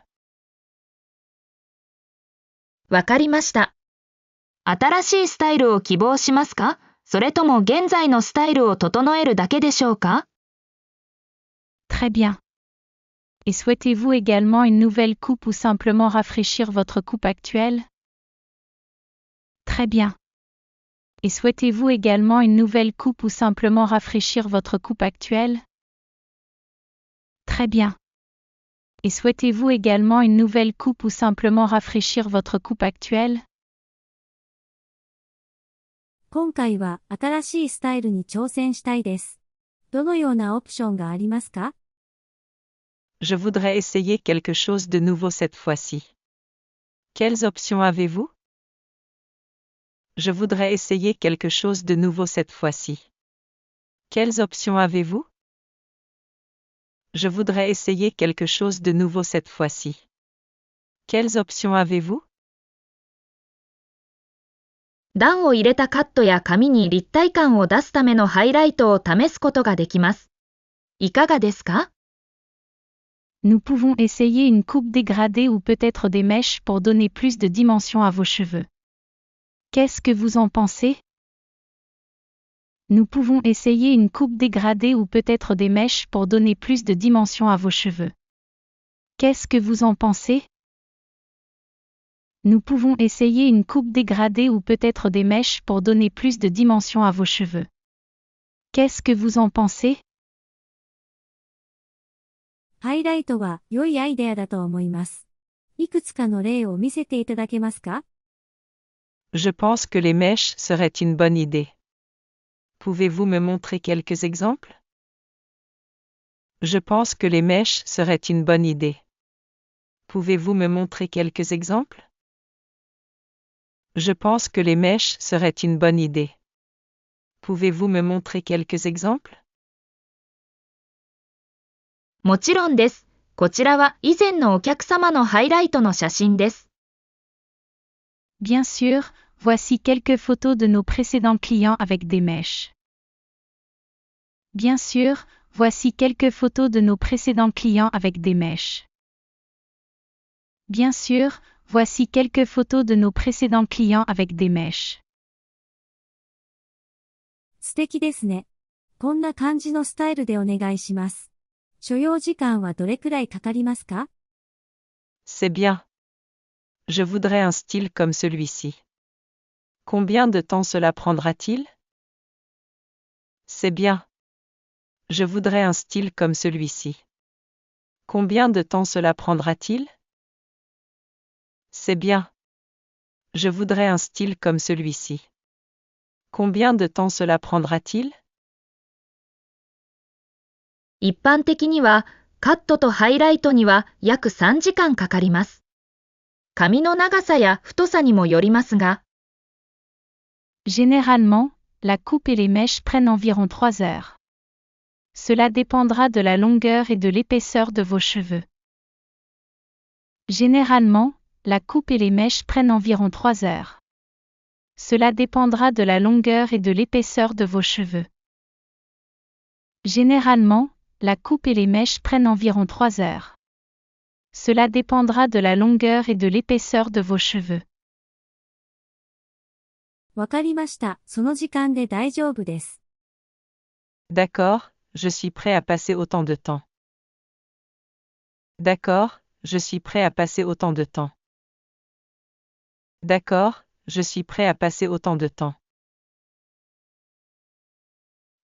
わかりました。新しいスタイルを希望しますか？それとも現在のスタイルを整えるだけでしょうか？ Très bien. Et souhaitez-vous également une nouvelle coupe ou simplement rafraîchir votre coupe actuelle? Très bien. Et souhaitez-vous également une nouvelle coupe ou simplement rafraîchir votre coupe actuelle? Très bien. Et souhaitez-vous également une nouvelle coupe ou simplement rafraîchir votre coupe actuelle? 今回は新しいスタイルに挑戦したいです。どのようなオプションがありますか？ Je voudrais essayer quelque chose de nouveau cette fois-ci. Quelles options avez-vous? Je voudrais essayer quelque chose de nouveau cette fois-ci. Quelles options avez-vous? Je voudrais essayer quelque chose de nouveau cette fois-ci. Quelles options avez-vous? 段を入れたカットや髪に立体感を出すためのハイライトを試すことができます。いかがですか？ Nous pouvons essayer une coupe dégradée ou peut-être des mèches pour donner plus de dimension à vos cheveux. Qu'est-ce que vous en pensez? Nous pouvons essayer une coupe dégradée ou peut-être des mèches pour donner plus de dimension à vos cheveux. Qu'est-ce que vous en pensez? Nous pouvons essayer une coupe dégradée ou peut-être des mèches pour donner plus de dimension à vos cheveux. Qu'est-ce que vous en pensez? ハイライトは良いアイデアだと思います。いくつかの例を見せていただけますか？ Je pense que les mèches seraient une bonne idée. Pouvez-vous me montrer quelques exemples? Je pense que les mèches seraient une bonne idée. Pouvez-vous me montrer quelques exemples? Je pense que les mèches seraient une bonne idée. Pouvez-vous me montrer quelques exemples? もちろんです。こちらは以前のお客様のハイライトの写真です。Bien sûr, voici quelques photos de nos précédents clients avec des mèches. Bien sûr, voici quelques photos de nos précédents clients avec des mèches. Bien sûr, voici quelques photos de nos précédents clients avec des mèches. 素敵ですね。こんな感じのスタイルでお願いします。所要時間はどれくらいかかりますか？ C'est bien. Je voudrais un style comme celui-ci. Combien de temps cela prendra-t-il? C'est bien. Je voudrais un style comme celui-ci. Combien de temps cela prendra-t-il? C'est bien. Je voudrais un style comme celui-ci. Combien de temps cela prendra-t-il? 一般的には、カットとハイライトには約3時間かかります。髪の長さや太さにもよりますが、Généralement, la coupe et les mèches prennent environ 3 heures. Cela dépendra de la longueur et de l'épaisseur de vos cheveux. Généralement, la coupe et les mèches prennent environ 3 heures. Cela dépendra de la longueur et de l'épaisseur de vos cheveux. Généralement, la coupe et les mèches prennent environ 3 heures. Cela dépendra de la longueur et de l'épaisseur de vos cheveux. わかりました。その時間で大丈夫です。D'accord, je suis prêt à passer autant de temps. D'accord, je suis prêt à passer autant de temps. D'accord, je suis prêt à passer autant de temps.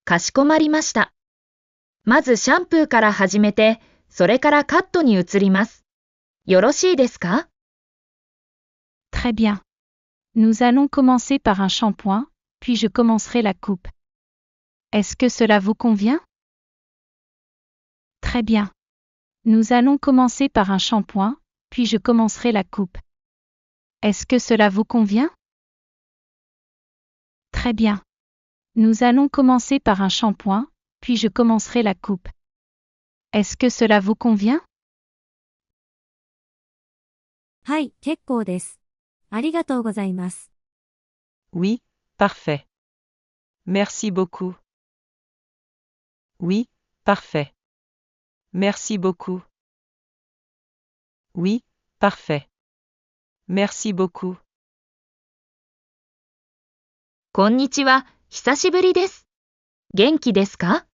かしこまりました。まずシャンプーから始めて、それからカットに移ります。よろしいですか？ Très bien. Nous allons commencer par un shampoing, puis je commencerai la coupe. Est-ce que cela vous convient? Très bien. Nous allons commencer par un shampoing, puis je commencerai la coupe. Est-ce que cela vous convient? Très bien. Nous allons commencer par un shampoing, puis je commencerai la coupe. Est-ce que cela vous convient? はい、結構です。ありがとうございます。Oui, parfait. Merci beaucoup. Oui, parfait. Merci beaucoup. Oui, parfait. Merci beaucoup. こんにちは、久しぶりです。元気ですか？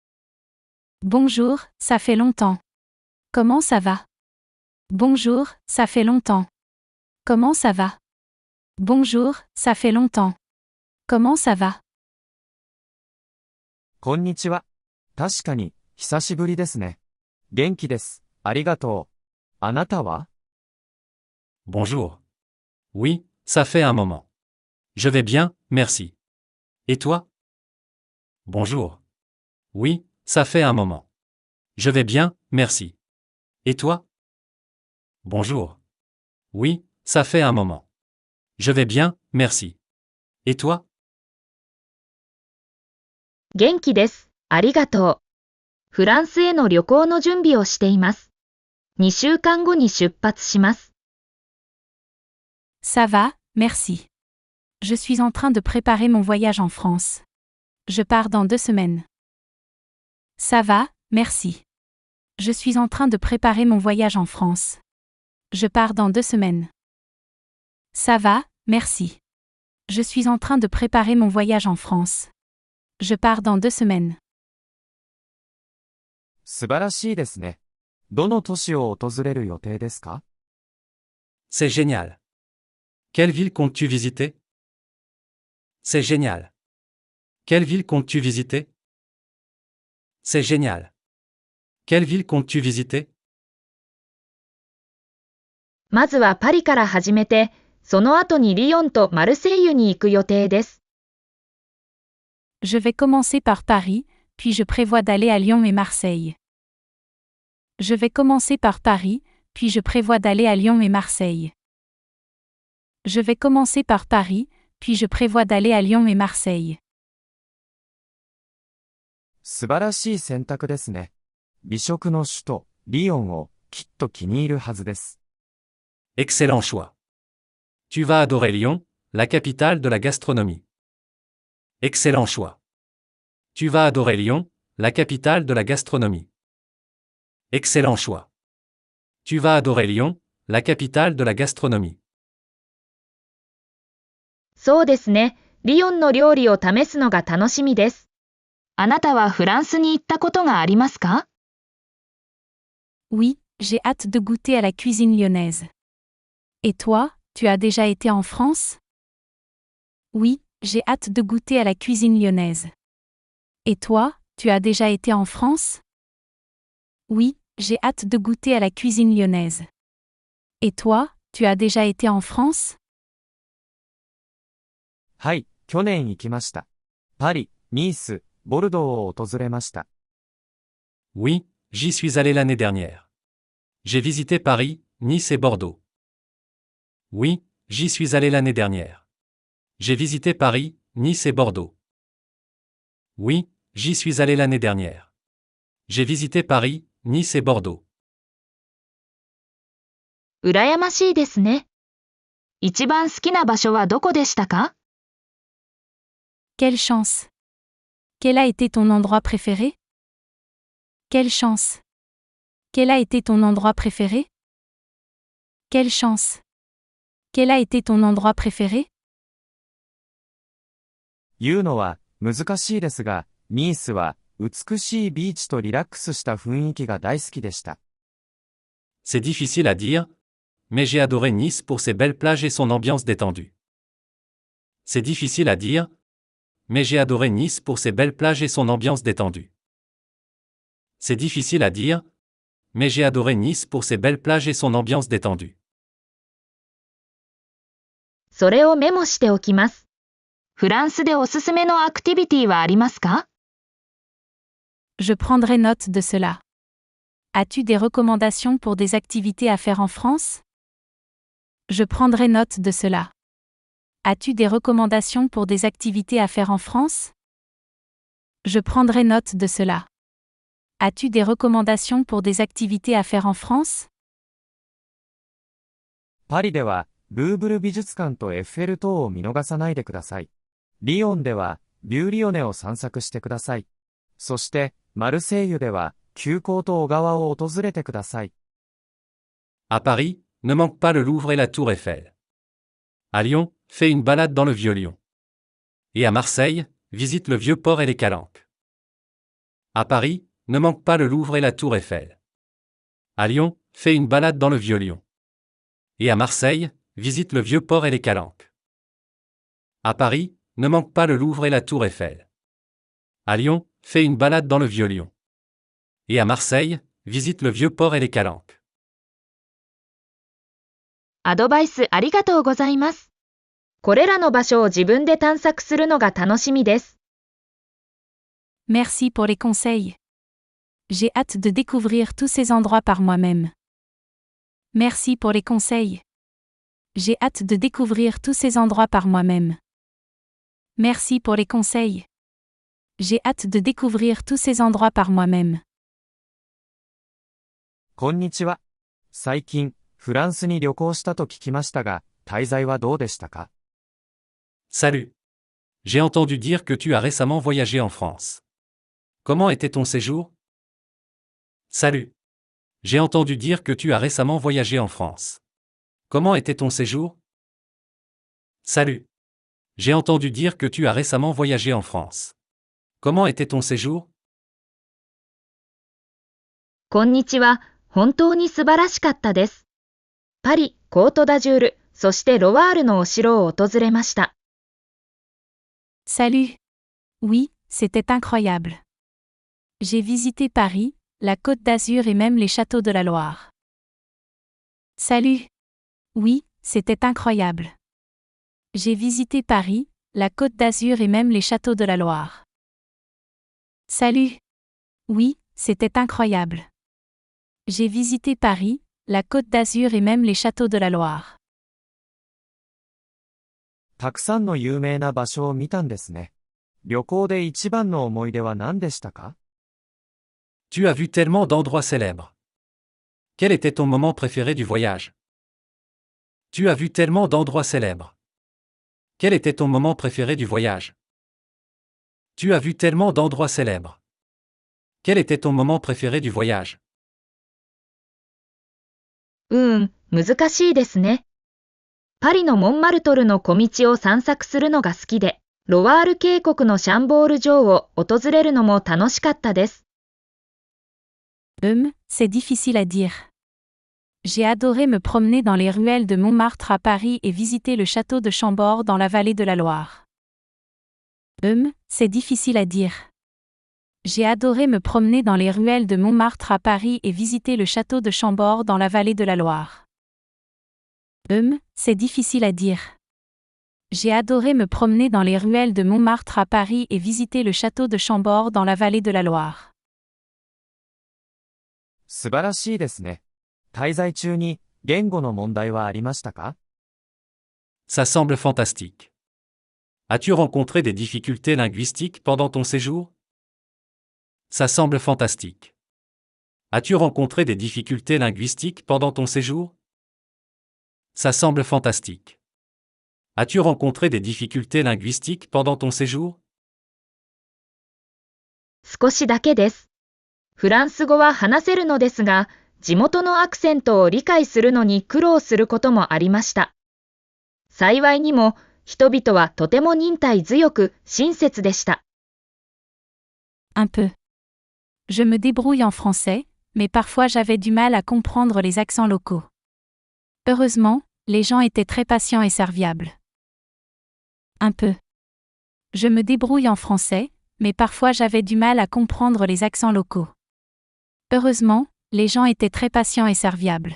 Bonjour, ça fait longtemps. Comment ça va? Bonjour, ça fait longtemps. Comment ça va? Bonjour, ça fait longtemps. Comment ça va? こんにちは。確かに、久しぶりですね。元気です。ありがとう。あなたは？ Bonjour. Oui, ça fait un moment. Je vais bien, merci. Et toi? Bonjour. Oui, ça fait un moment. Je vais bien, merci. Et toi? Bonjour. Oui, ça fait un moment. Je vais bien, merci. Et toi? 元気です。ありがとう。フランスへの旅行の準備をしています。2週間後に出発します。Ça va, merci. Je suis en train de préparer mon voyage en France. Je pars dans 2 semaines. Ça va, merci. Je suis en train de préparer mon voyage en France. Je pars dans 2 semaines. Ça va, merci. Je suis en train de préparer mon voyage en France. Je pars dans 2 semaines. 素晴らしいですね。どの都市を訪れる予定ですか？ C'est génial. Quelle ville comptes-tu visiter? C'est génial. Quelle ville comptes-tu visiter? C'est génial. Quelle ville comptes-tu visiter? まずはパリから始めて、その後にリヨンとマルセイユに行く予定です。Je vais commencer par Paris, puis je prévois d'aller à Lyon et Marseille. Je vais commencer par Paris, puis je prévois d'aller à Lyon et Marseille. Je vais commencer par Paris, puis je prévois d'aller à Lyon et Marseille. 素晴らしい選択ですね。美食の首都、リヨンをきっと気に入るはずです。Excellent choix. Tu vas adorer Lyon, la capitale de la gastronomie. Excellent choix. Tu vas adorer Lyon, la capitale de la gastronomie. Excellent choix. Tu vas adorer Lyon, la capitale de la gastronomie. そうですね。リヨンの料理を試すのが楽しみです。あなたはフランスに行ったことがありますか？ Oui, j'ai hâte de goûter à la cuisine lyonnaise. Et toi, tu as déjà été en France? Oui, j'ai hâte de goûter à la cuisine lyonnaise. Et toi, tu as déjà été en France? Oui, j'ai hâte de goûter à la cuisine lyonnaise. Et toi, tu as déjà été en France? はい、去年行きました。パリ、ニース、ボルドーを訪れました。Oui, j'y suis allé l'année dernière. J'ai visité Paris, Nice et Bordeaux. Oui, j'y suis allé l'année dernière. J'ai visité Paris, Nice et Bordeaux. Oui, j'y suis allé l'année dernière. J'ai visité Paris, Nice et Bordeaux. 羨ましいですね。一番好きな場所はどこでしたか？ Quelle chance! Quel a été ton endroit préféré? Quelle chance! Quel a été ton endroit préféré? Quelle chance! Quel a été ton endroit préféré? 言うのは難しいですが、ニースは美しいビーチとリラックスした雰囲気が大好きでした。C'est difficile à dire, mais j'ai adoré Nice pour ses belles plages et son ambiance détendue. C'est difficile à dire, mais j'ai adoré Nice pour ses belles plages et son ambiance détendue. C'est difficile à dire, mais j'ai adoré Nice pour ses belles plages et son ambiance détendue. それをメモしておきます。フランスでおすすめのアクティビティはありますか？ Je prendrai note de cela. As-tu des recommandations pour des activités à faire en France? Je prendrai note de cela. As-tu des recommandations pour des activités à faire en France? Je prendrai note de cela. As-tu des recommandations pour des activités à faire en France? パリでは、ルーブル美術館とエッフェル塔を見逃さないでください。リヨンでは、ビューリオネを散策してください。そして、マルセイユでは、急行と小川を訪れてください。À Paris, ne manque pas le Louvre et la Tour Eiffel. À Lyon, fais une balade dans le Vieux-Lyon. Et à Marseille, visite le Vieux-Port et les Calanques. À Paris, ne manque pas le Louvre et la Tour Eiffel. À Lyon, fais une balade dans le Vieux-Lyon. Et à Marseille, visite le Vieux-Port et les Calanques. À Paris, ne manque pas le Louvre et la Tour Eiffel. À Lyon, fais une balade dans le Vieux-Lyon. Et à Marseille, visite le Vieux-Port et les Calanques. アドバイスありがとうございます。これらの場所を自分で探索するのが楽しみです。Merci pour les conseils. J'ai hâte de découvrir tous ces endroits par moi-même. Merci pour les conseils. J'ai hâte de découvrir tous ces endroits par moi-même. Merci pour les conseils. J'ai hâte de découvrir tous ces endroits par moi-même. こんにちは。最近、フランスに旅行したと聞きましたが、滞在はどうでしたか？ Salut. J'ai entendu dire que tu as récemment voyagé en France. Comment était ton séjour? Salut. J'ai entendu dire que tu as récemment voyagé en France. Comment était ton séjour? Salut. J'ai entendu dire que tu as récemment voyagé en France. Comment était ton séjour? こんにちは。本当に素晴らしかったです。パリ、コートダジュール、そしてロワールのお城を訪れました。Salut. Oui, c'était incroyable. J'ai visité Paris, la Côte d'Azur et même les châteaux de la Loire. Salut. Oui, c'était incroyable. J'ai visité Paris, la Côte d'Azur et même les châteaux de la Loire. Salut. Oui, c'était incroyable. J'ai visité Paris, la Côte d'Azur et même les châteaux de la Loire. たくさんの有名な場所を見たんですね。旅行で一番の思い出は何でしたか？ Tu as vu tellement d'endroits célèbres. Quel était ton moment préféré du voyage? Tu as vu tellement d'endroits célèbres. Quel était ton moment préféré du voyage? Tu as vu tellement d'endroits célèbres. Quel était ton moment préféré du voyage? 難しいですね。パリのモンマルトルの小道を散策するのが好きで、ロワール渓谷のシャンボール城を訪れるのも楽しかったです。C'est difficile à dire. J'ai adoré me promener dans les ruelles de Montmartre à Paris et visiter le château de Chambord dans la vallée de la Loire. C'est difficile à dire. J'ai adoré me promener dans les ruelles de Montmartre à Paris et visiter le château de Chambord dans la vallée de la Loire. C'est difficile à dire. J'ai adoré me promener dans les ruelles de Montmartre à Paris et visiter le château de Chambord dans la vallée de la Loire. 素晴らしいですね。滞在中に言語の問題はありましたか？ Ça semble fantastique. As-tu rencontré des difficultés linguistiques pendant ton séjour? Ça semble fantastique. As-tu rencontré des difficultés linguistiques pendant ton séjour? Ça semble fantastique. As-tu rencontré des difficultés linguistiques pendant ton séjour? 少しだけです。フランス語は話せるのですが、地元のアクセントを理解するのに苦労することもありました。幸いにも、人々はとても忍耐強く親切でした。Un peu. Je me débrouille en français, mais parfois j'avais du mal à comprendre les accents locaux. Heureusement, les gens étaient très patients et serviables. Un peu. Je me débrouille en français, mais parfois j'avais du mal à comprendre les accents locaux. Heureusement, les gens étaient très patients et serviables.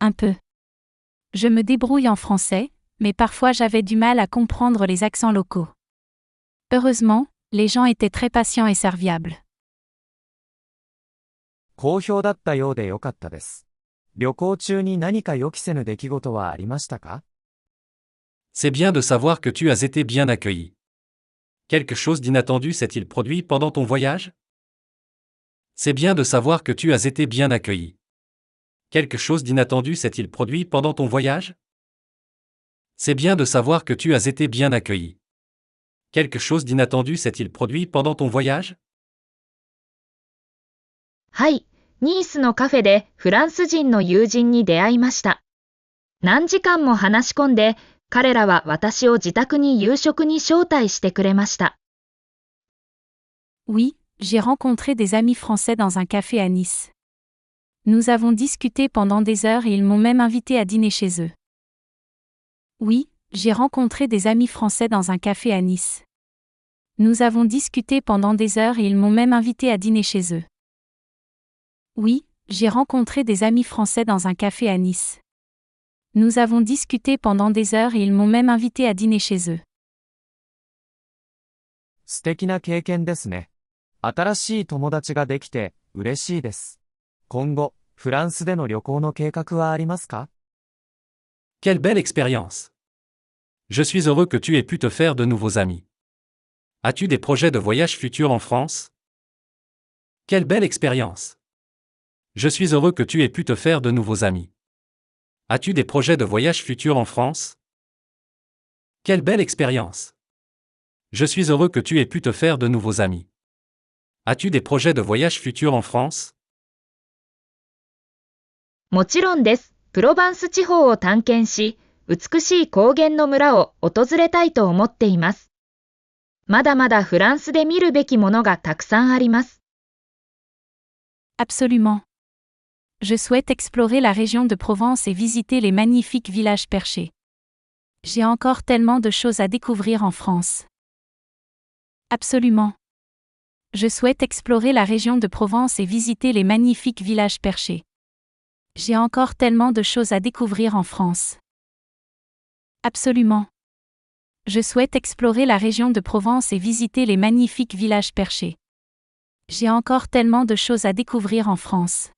Un peu. Je me débrouille en français, mais parfois j'avais du mal à comprendre les accents locaux. Heureusement, les gens étaient très patients et serviables. 好評だったようでよかったです。旅行中に何か予期せぬ出来事はありましたか？ C'est bien de savoir que tu as été bien accueilli. Quelque chose d'inattendu s'est-il produit pendant ton voyage? C'est bien de savoir que tu as été bien accueilli. Quelque chose d'inattendu s'est-il produit pendant ton voyage? C'est bien de savoir que tu as été bien accueilli. Quelque chose d'inattendu s'est-il produit pendant ton voyage? はい、ニースのカフェでフランス人の友人に出会いました。何時間も話し込んで、彼らは私を自宅に夕食に招待してくれました。Oui, j'ai rencontré des amis français dans un café à Nice. Nous avons discuté pendant des heures et ils m'ont même invité à dîner chez eux. Oui, j'ai rencontré des amis français dans un café à Nice. Nous avons discuté pendant des heures et ils m'ont même invité à dîner chez eux. Oui, j'ai rencontré des amis français dans un café à Nice. Nous avons discuté pendant des heures et ils m'ont même invité à dîner chez eux. 素敵な経験ですね。新しい友達ができて嬉しいです。今後、フランスでの旅行の計画はありますか？ Quelle belle expérience! Je suis heureux que tu aies pu te faire de nouveaux amis. As-tu des projets de voyage futurs en France? Quelle belle expérience! Je suis heureux que tu aies pu te faire de nouveaux amis. As-tu des projets de voyage futurs en France? Quelle belle expérience! Je suis heureux que tu aies pu te faire de nouveaux amis. As-tu des projets de voyage futurs en France? もちろんです。プロヴァンス地方を探検し、美しい高原の村を訪れたいと思っています。まだまだフランスで見るべきものがたくさんあります。Absolument. Je souhaite explorer la région de Provence et visiter les magnifiques villages perchés. J'ai encore tellement de choses à découvrir en France. Absolument. Je souhaite explorer la région de Provence et visiter les magnifiques villages perchés. J'ai encore tellement de choses à découvrir en France. Absolument. Je souhaite explorer la région de Provence et visiter les magnifiques villages perchés. J'ai encore tellement de choses à découvrir en France.